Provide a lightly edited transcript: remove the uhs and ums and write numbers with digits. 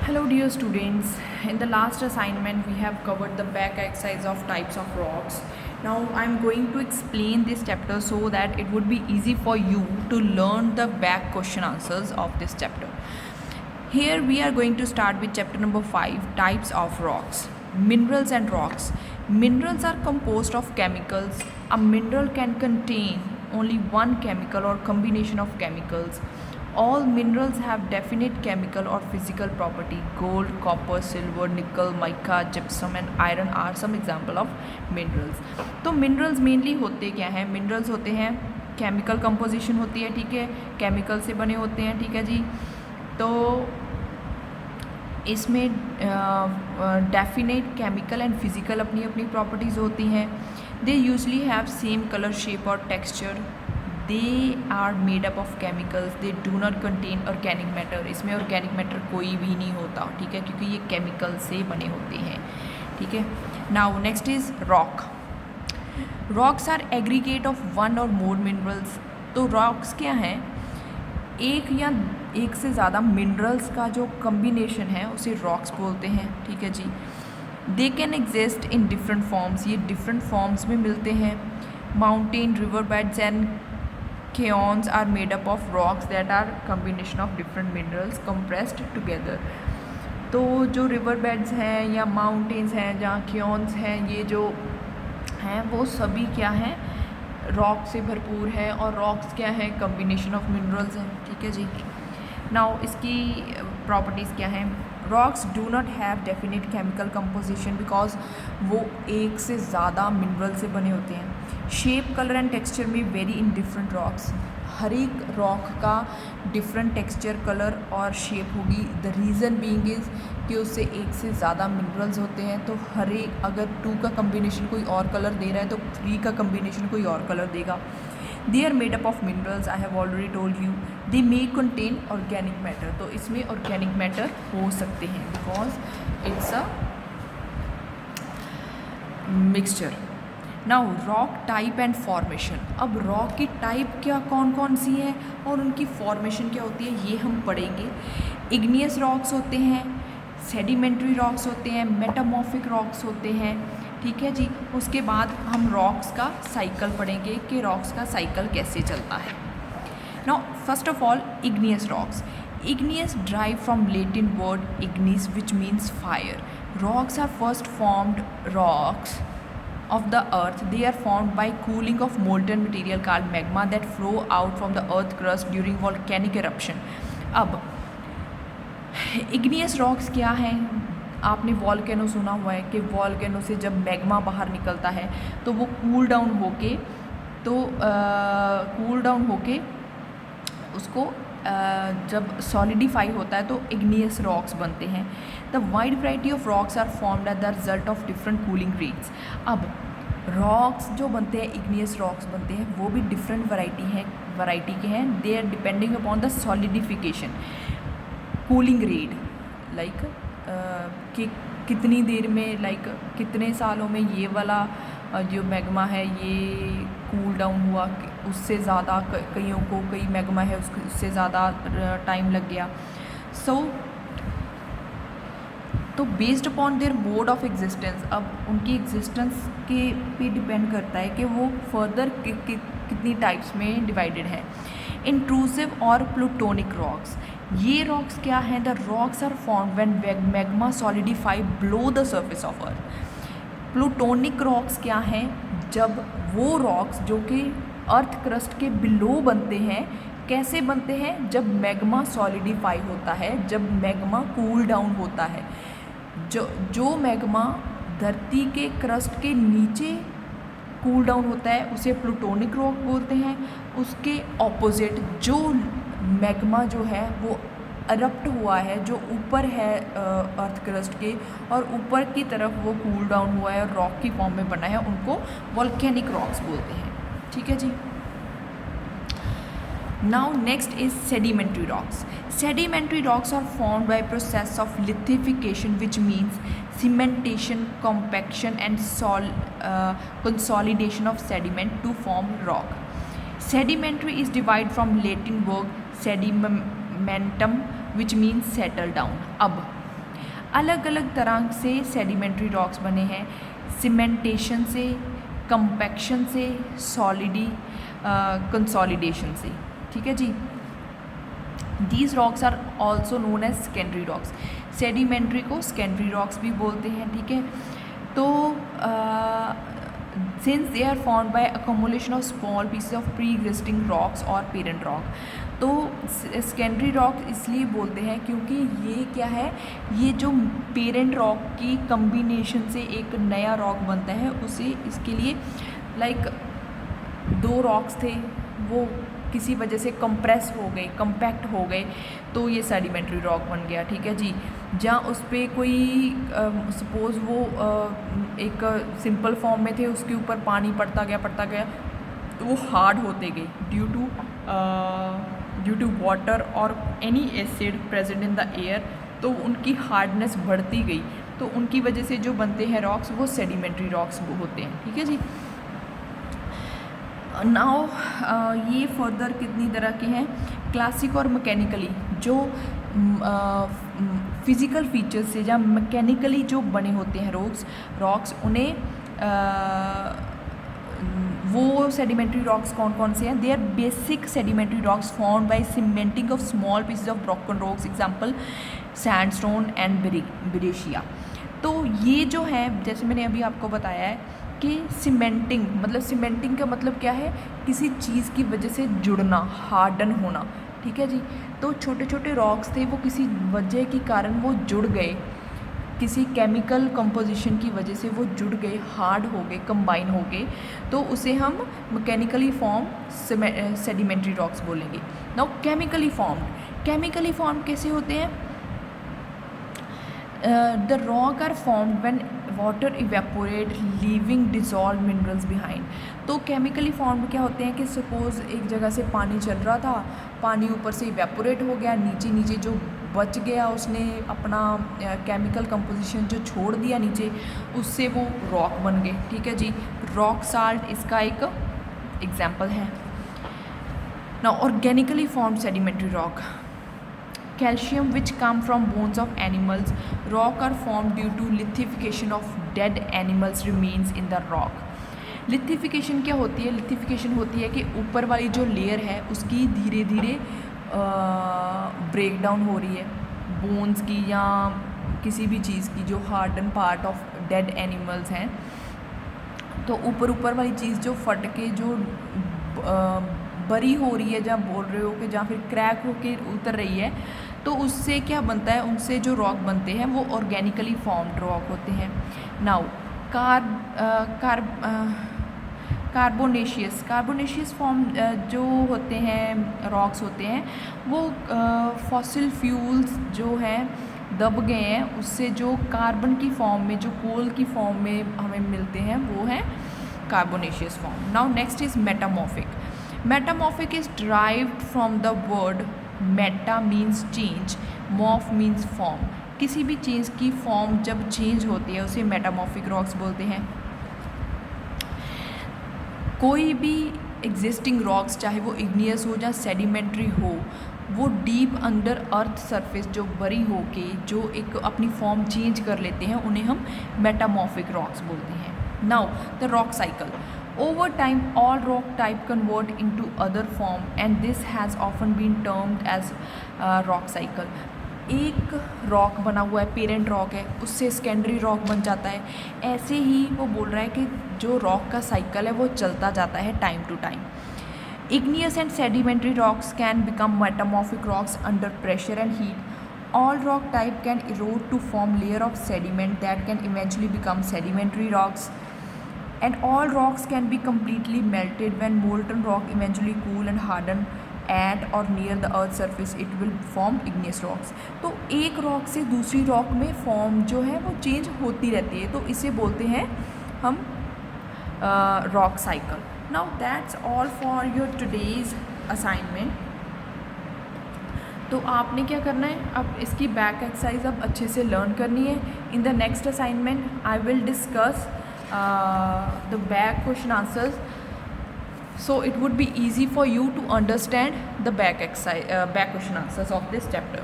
Hello dear students, in the last assignment we have covered the back exercise of types of rocks. Now I am going to explain this chapter so that it would be easy for you to learn the back question answers of this chapter. Here we are going to start with chapter number 5, types of rocks. Minerals and rocks. Minerals are composed of chemicals. A mineral can contain only one chemical or combination of chemicals. All minerals have definite chemical or physical property. Gold, copper, silver, nickel, mica, gypsum and iron are some example of minerals. तो minerals mainly होते क्या हैं? Minerals होते हैं chemical composition होती है, ठीक है, chemical से बने होते हैं, ठीक है जी. तो इसमें डेफिनेट केमिकल एंड फिजिकल अपनी अपनी प्रॉपर्टीज़ होती हैं. They usually have same colour, shape और texture. They are made up of chemicals. They do not contain organic matter. इसमें ऑर्गेनिक मैटर कोई भी नहीं होता, ठीक है, क्योंकि ये केमिकल से बने होते हैं, ठीक है. Now next is rock. Rocks are aggregate of one or more minerals. तो रॉक्स क्या हैं? एक या एक से ज़्यादा मिनरल्स का जो कम्बिनेशन है उसे रॉक्स बोलते हैं, ठीक है जी. They can exist in different forms. ये डिफरेंट फॉर्म्स में मिलते हैं. Mountain, river beds and canyons are made up of rocks that are combination of different minerals compressed together. तो जो रिवर बेड्स हैं या माउंटेन्स हैं, जहाँ केयॉन्स हैं, ये जो हैं वो सभी क्या हैं? रॉक से भरपूर है. और रॉक्स क्या हैं? कम्बिनेशन ऑफ मिनरल्स हैं, ठीक है जी. नाउ इसकी प्रॉपर्टीज़ क्या हैं? Rocks do not have definite chemical composition because वो एक से ज़्यादा मिनरल से बने होते हैं. शेप, कलर एंड टेक्सचर में वेरी इन डिफरेंट रॉक्स. हर एक रॉक का डिफरेंट टेक्सचर, कलर और शेप होगी. द रीज़न बीइंग इज़ कि उससे एक से ज़्यादा मिनरल्स होते हैं. तो हर एक, अगर 2 का कम्बिनेशन कोई और कलर दे रहा है तो 3 का कम्बिनेशन कोई और कलर देगा. They are made up of minerals. I have already told you. They may contain organic matter. तो इसमें ऑर्गेनिक मैटर हो सकते हैं because it's a mixture. Now rock type and formation. अब रॉक की टाइप क्या कौन कौन सी है और उनकी फॉर्मेशन क्या होती है ये हम पढ़ेंगे. इग्नियस रॉक्स होते हैं, सेडिमेंट्री रॉक्स होते हैं, मेटामॉर्फिक रॉक्स होते हैं, ठीक है जी. उसके बाद हम रॉक्स का साइकिल पढ़ेंगे कि रॉक्स का साइकिल कैसे चलता है. Now first of all igneous rocks. Igneous derive from Latin word ignis which means fire. Rocks are first formed rocks of the earth. They are formed by cooling of molten material called magma that flow out from the earth crust during volcanic eruption. अब igneous rocks क्या हैं? आपने volcano सुना हुआ है कि volcano से जब मैग्मा बाहर निकलता है तो वो कूल डाउन होके उसको जब सॉलिडिफाई होता है तो इग्नियस रॉक्स बनते हैं. The wide variety of rocks are formed at the result of different cooling rates. अब रॉक्स जो बनते हैं, इग्नियस रॉक्स बनते हैं, वो भी डिफरेंट वैरायटी के हैं. They are depending upon the solidification cooling rate, like कि कितनी देर में, लाइक कितने सालों में ये वाला जो मैग्मा है ये कूल डाउन हुआ. उससे ज़्यादा कईयों को, कई मैग्मा है उससे ज़्यादा टाइम लग गया. तो based upon their mode of existence, अब उनकी एग्जिस्टेंस के पे डिपेंड करता है कि वो फर्दर कितनी टाइप्स में डिवाइडेड है. इंट्रूसिव और प्लूटोनिक रॉक्स. ये रॉक्स क्या हैं? The rocks are formed when magma solidify below the surface of earth. Plutonic rocks क्या हैं? जब वो रॉक्स जो कि अर्थ क्रस्ट के बिलो बनते हैं. कैसे बनते हैं? जब मैग्मा सॉलिडिफाई होता है, जब मैग्मा कूल डाउन होता है. जो मैग्मा धरती के क्रस्ट के नीचे कूल डाउन होता है उसे प्लूटोनिक रॉक बोलते हैं. उसके ऑपोजिट जो मैग्मा जो है वो अरप्ट हुआ है, जो ऊपर है अर्थ क्रस्ट के और ऊपर की तरफ वो कूल डाउन हुआ है और रॉक की फॉर्म में बना है, उनको वॉल्केनिक रॉक्स बोलते हैं, ठीक है जी. Now next is sedimentary rocks. Sedimentary rocks are formed by process of lithification which means cementation, compaction and consolidation of sediment to form rock. Sedimentary is derived from Latin word sedimentum which means settle down. अब अलग अलग तरह से sedimentary rocks बने हैं, cementation से, compaction से, सॉलिडी consolidation से, ठीक है जी। These rocks are also known as secondary rocks. Sedimentary को सेकेंडरी रॉक्स भी बोलते हैं, ठीक है। तो since they are formed by accumulation of small pieces of pre existing rocks और पेरेंट रॉक। तो सेकेंडरी रॉक इसलिए बोलते हैं क्योंकि ये क्या है, ये जो पेरेंट रॉक की कम्बिनेशन से एक नया रॉक बनता है, उसे इसके लिए लाइक दो रॉक्स थे वो किसी वजह से कंप्रेस हो गए, कंपैक्ट हो गए, तो ये सेडिमेंट्री रॉक बन गया, ठीक है जी। जहाँ उस पर कोई सपोज़ वो एक सिंपल फॉर्म में थे, उसके ऊपर पानी पड़ता गया तो वो हार्ड होते गए ड्यू टू वाटर और any acid present in the air, तो उनकी हार्डनेस बढ़ती गई, तो उनकी वजह से जो बनते हैं रॉक्स वो सेडिमेंट्री रॉक्स होते हैं, ठीक है जी। नाउ ये फर्दर कितनी तरह के हैं, क्लासिक और मैकेनिकली। जो फिज़िकल फीचर्स से या मैकेनिकली जो बने होते हैं रॉक्स उन्हें वो सेडिमेंट्री रॉक्स कौन कौन से हैं? They are basic sedimentary rocks formed by cementing of small pieces of broken rocks, example sandstone and breccia. तो ये जो है, जैसे मैंने अभी आपको बताया है कि सीमेंटिंग का मतलब क्या है, किसी चीज़ की वजह से जुड़ना, हार्डन होना, ठीक है जी। तो छोटे छोटे रॉक्स थे, वो किसी वजह के कारण वो जुड़ गए, किसी केमिकल कंपोजिशन की वजह से वो जुड़ गए, हार्ड हो गए, कंबाइन हो गए, तो उसे हम मैकेनिकली फॉर्म सेडिमेंट्री रॉक्स बोलेंगे। नाउ केमिकली फॉर्म्ड कैसे होते हैं? The rock are formed when water evaporate leaving dissolve minerals behind. तो केमिकली फॉर्म्ड क्या होते हैं कि सपोज़ एक जगह से पानी चल रहा था, पानी ऊपर से इवेपोरेट हो गया, नीचे जो बच गया उसने अपना केमिकल कंपोजिशन जो छोड़ दिया नीचे, उससे वो रॉक बन गए, ठीक है जी। रॉक साल्ट इसका एक एग्जाम्पल है। Now organically formed sedimentary rock, calcium which come from bones of animals, rock are formed due to lithification of dead animals remains in the rock। Lithification क्या होती है? लिथिफिकेशन होती है कि ऊपर वाली जो लेयर है उसकी धीरे धीरे ब्रेक डाउन हो रही है, बोन्स की या किसी भी चीज़ की जो harden part of dead animals हैं, तो ऊपर वाली चीज़ जो फट के जो बरी हो रही है, जहाँ बोल रहे हो कि जहाँ फिर क्रैक होके उतर रही है, तो उससे क्या बनता है, उनसे जो रॉक बनते हैं वो ऑर्गेनिकली फॉर्म्ड रॉक होते हैं। नाउ कार्बोनेशियस फॉर्म जो होते हैं रॉक्स होते हैं, वो फॉसिल फ्यूल्स जो हैं दब गए हैं, उससे जो कार्बन की फॉर्म में, जो कोल की फॉर्म में हमें मिलते हैं, वो हैं carbonaceous form. Now next is metamorphic. Metamorphic is derived from the word meta means change, morph means form। किसी भी चीज़ की फॉर्म जब चेंज होती है उसे मेटामॉर्फिक रॉक्स बोलते हैं। कोई भी एग्जिस्टिंग रॉक्स, चाहे वो इग्नियस हो या सेडिमेंट्री हो, वो डीप अंडर अर्थ सरफेस जो बरी हो के जो एक अपनी फॉर्म चेंज कर लेते हैं, उन्हें हम मेटामॉर्फिक रॉक्स बोलते हैं। Now the rock cycle. Over time, all rock type convert into other form and this has often been termed as rock cycle। एक रॉक बना हुआ है, पेरेंट रॉक है, उससे सेकेंडरी रॉक बन जाता है। ऐसे ही वो बोल रहा है कि जो रॉक का साइकिल है वो चलता जाता है time to time. Igneous and sedimentary rocks can become metamorphic rocks under pressure and heat। All rock type can erode to form layer of sediment that can eventually become sedimentary rocks। And all rocks can be completely melted when molten rock eventually cool and harden at or near the earth's surface, it will form igneous rocks। तो एक rock से दूसरी rock में form जो है वो change होती रहती है, तो इसे बोलते हैं हम rock cycle. Now that's all for your today's assignment. तो आपने क्या करना है, अब इसकी बैक एक्सरसाइज अब अच्छे से लर्न करनी है। In the next assignment I will discuss the back question answers, so it would be easy for you to understand the back question answers of this chapter।